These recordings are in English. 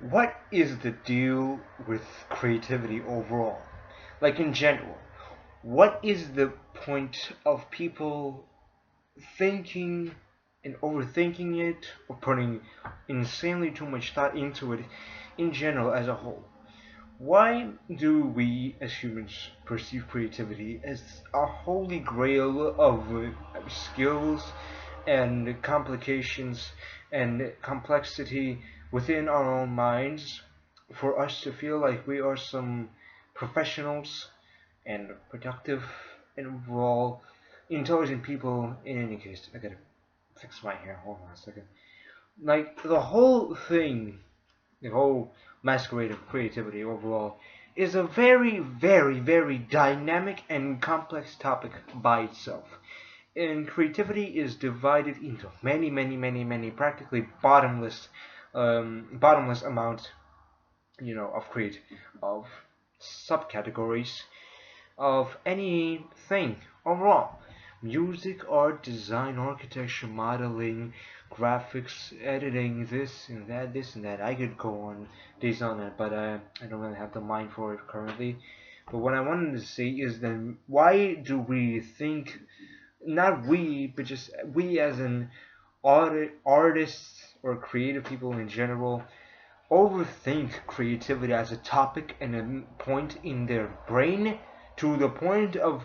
What is the deal with creativity overall? Like in general, what is the point of people thinking and overthinking it or putting insanely too much thought into it in general as a whole? Why do we as humans perceive creativity as a holy grail of skills and complications and complexity within our own minds for us to feel like we are some professionals and productive and overall intelligent people? In any case, I gotta fix my hair. Hold on a second. Like the whole thing, the whole masquerade of creativity overall is a very, very, very dynamic and complex topic by itself. And creativity is divided into many, many, many, many practically bottomless amounts, of of subcategories of anything overall. Music, art, design, architecture, modeling, graphics, editing, this and that. I could go on days on it, but I don't really have the mind for it currently. But what I wanted to say is then why do we think, not we, but just we as an artists or creative people in general, overthink creativity as a topic and a point in their brain to the point of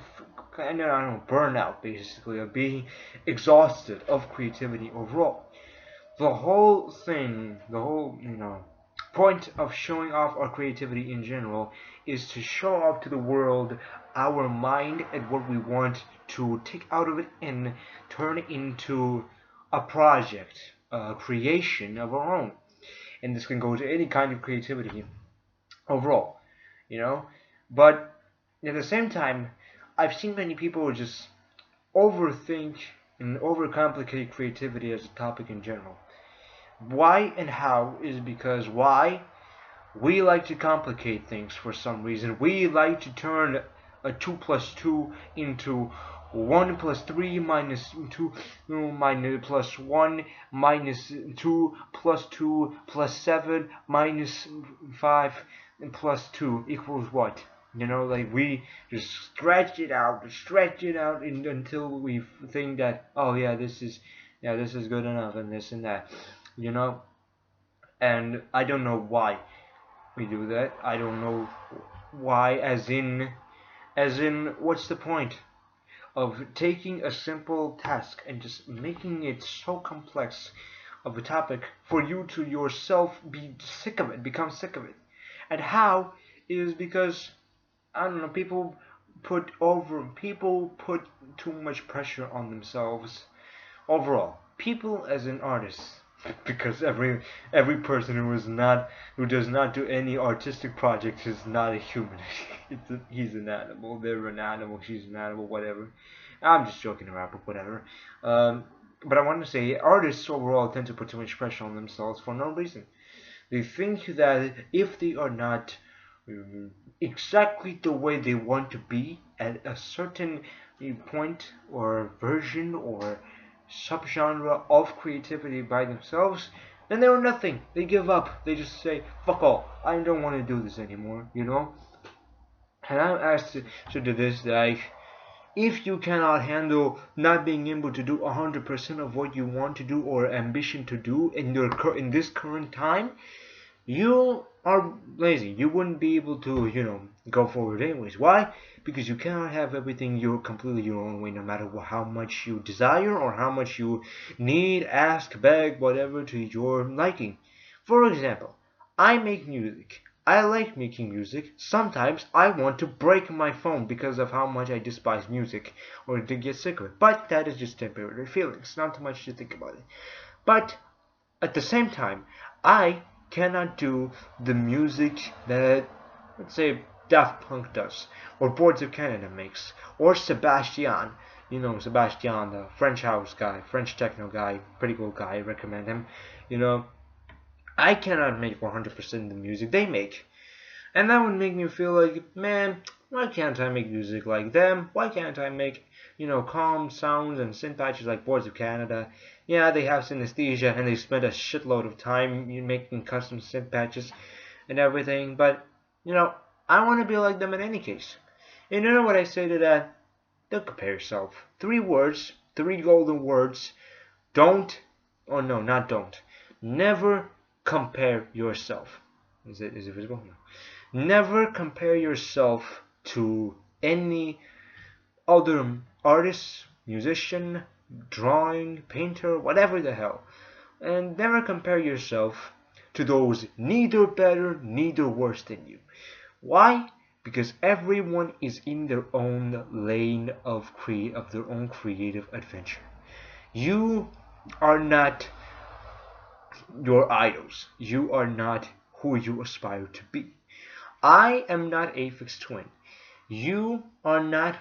kind of, I don't know, burnout, basically, of being exhausted of creativity overall. The whole thing, the whole, point of showing off our creativity in general is to show off to the world our mind and what we want to take out of it and turn into a project, a creation of our own. And this can go to any kind of creativity overall, you know. But at the same time, I've seen many people just overthink and overcomplicate creativity as a topic in general. Why and how is because why we like to complicate things for some reason. We like to turn a 2 plus 2 into 1 plus 3 minus 2 minus plus 1 minus 2 plus 2 plus 7 minus 5 and plus 2 equals what? Like we just stretch it out until we think that, oh this is good enough and this and that, you know. And I don't know why we do that. I don't know why, as in what's the point of taking a simple task and just making it so complex of a topic for you to yourself be sick of it, become sick of it. And how is because, I don't know, people put too much pressure on themselves overall. People as an artist, because every person who does not do any artistic projects is not a human. He's an animal. They're an animal. She's an animal. Whatever. I'm just joking around, but whatever. But I want to say artists overall tend to put too much pressure on themselves for no reason. They think that if they are not exactly the way they want to be at a certain point or version or subgenre of creativity by themselves, then they are nothing. They give up. They just say, fuck all. I don't want to do this anymore, And I'm asked to do this, like, if you cannot handle not being able to do 100% of what you want to do or ambition to do in this current time, you are lazy. You wouldn't be able to, go forward anyways. Why? Because you cannot have everything completely your own way, no matter how much you desire or how much you need, ask, beg, whatever to your liking. For example, I make music. I like making music. Sometimes I want to break my phone because of how much I despise music or to get sick of it. But that is just temporary feelings. Not too much to think about it. But at the same time, I cannot do the music that, let's say, Daft Punk does, or Boards of Canada makes, or Sebastian. Sebastian, the French house guy, French techno guy, pretty cool guy, I recommend him. I cannot make 100% the music they make. And that would make me feel like, man, Why can't I make music like them? Why can't I make, calm sounds and synth patches like Boards of Canada? Yeah, they have synesthesia and they spend a shitload of time making custom synth patches and everything, but, you know, I want to be like them in any case. And you know what I say to that? Don't compare yourself. 3 words, 3 golden words. Don't, oh no, not don't. Never compare yourself. Is it visible? No. Never compare yourself to any other artist, musician, drawing, painter, whatever the hell. And never compare yourself to those neither better, neither worse than you. Why? Because everyone is in their own lane of their own creative adventure. You are not your idols. You are not who you aspire to be. I am not Aphex Twin. You are not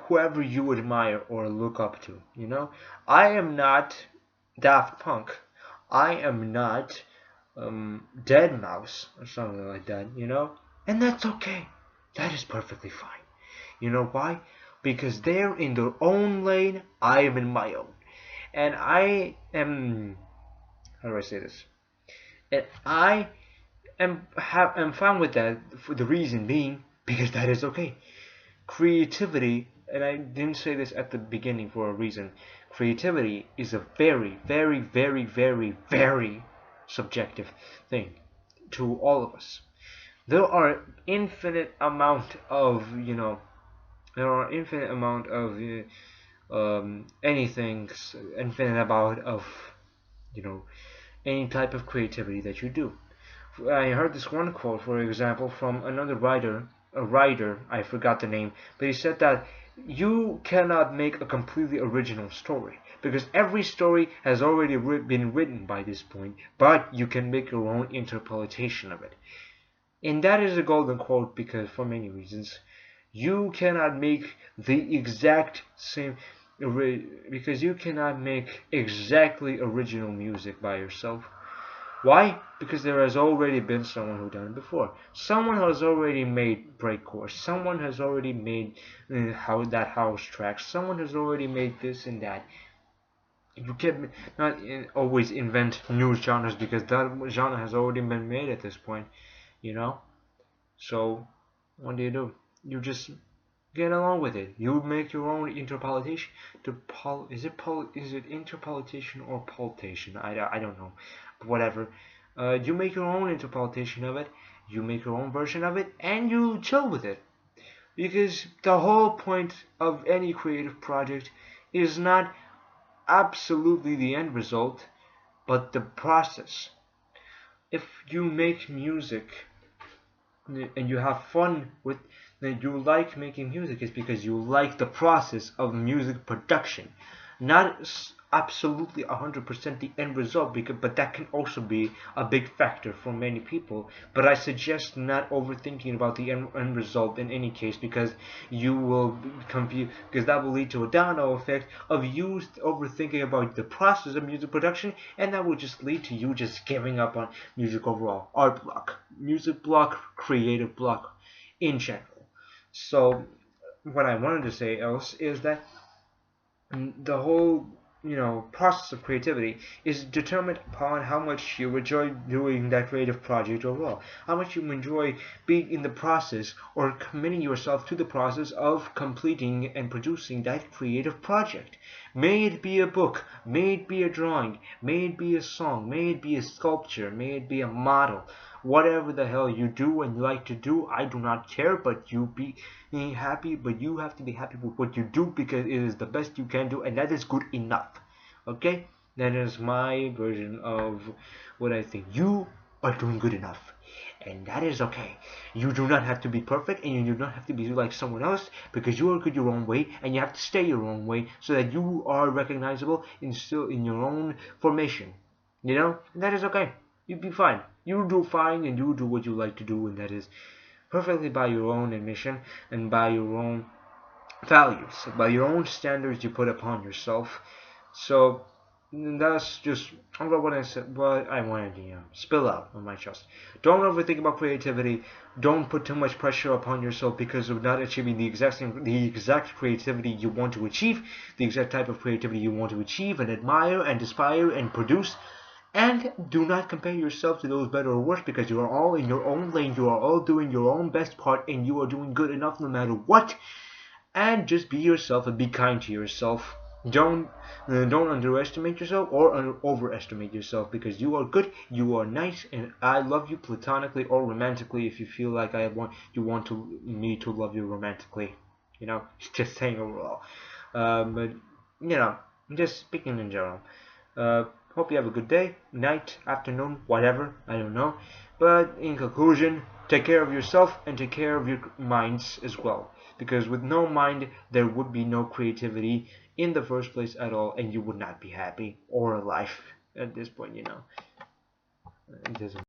whoever you admire or look up to, I am not Daft Punk. I am not Dead Mouse or something like that. And that's okay. That is perfectly fine. You know why? Because they're in their own lane, I am in my own. And I am, how do I say this? And I am fine with that, for the reason being because that is okay. Creativity, and I didn't say this at the beginning for a reason. Creativity is a very, very, very, very, very subjective thing to all of us. There are infinite amount of anything, infinite amount of you know any type of creativity that you do. I heard this one quote, for example, from another writer, I forgot the name, but he said that you cannot make a completely original story because every story has already been written by this point, but you can make your own interpretation of it. And that is a golden quote because for many reasons. You cannot make the exact same because you cannot make exactly original music by yourself. Why? Because there has already been someone who done it before. Someone has already made breakcore. Someone has already made that house track. Someone has already made this and that. You can not always invent new genres because that genre has already been made at this point. So what do? You just get along with it. You make your own interpolation. Is it interpolation or poltation? I don't know. But whatever. You make your own interpolation of it. You make your own version of it, and you chill with it. Because the whole point of any creative project is not absolutely the end result, but the process. If you make music and you have fun with that, you like making music, is because you like the process of music production, not absolutely 100% the end result, but that can also be a big factor for many people. But I suggest not overthinking about the end result in any case, because you will confuse, because that will lead to a domino effect of you overthinking about the process of music production, and that will just lead to you just giving up on music overall. Art block, music block, creative block in general. So what I wanted to say else is that the whole process of creativity is determined upon how much you enjoy doing that creative project overall, how much you enjoy being in the process or committing yourself to the process of completing and producing that creative project. May it be a book, may it be a drawing, may it be a song, may it be a sculpture, may it be a model. Whatever the hell you do and you like to do, I do not care, but you be happy, but you have to be happy with what you do because it is the best you can do, and that is good enough. Okay? That is my version of what I think. You are doing good enough, and that is okay. You do not have to be perfect, and you do not have to be like someone else, because you are good your own way, and you have to stay your own way so that you are recognizable and still in your own formation. And that is okay. You'd be fine. You do fine, and you do what you like to do, and that is perfectly by your own admission and by your own values, by your own standards you put upon yourself. So That's just what I said. What I wanted to spill out on my chest. Don't overthink about creativity. Don't put too much pressure upon yourself because of not achieving the exact creativity you want to achieve, the exact type of creativity you want to achieve and admire and aspire and produce. And do not compare yourself to those better or worse because you are all in your own lane. You are all doing your own best part, and you are doing good enough no matter what. And just be yourself and be kind to yourself. Don't underestimate yourself or overestimate yourself because you are good, you are nice, and I love you platonically or romantically if you feel like you want to me to love you romantically. Just saying overall. But just speaking in general. Hope you have a good day, night, afternoon, whatever. I don't know. But in conclusion, take care of yourself and take care of your minds as well. Because with no mind, there would be no creativity in the first place at all, and you would not be happy or alive at this point, It doesn't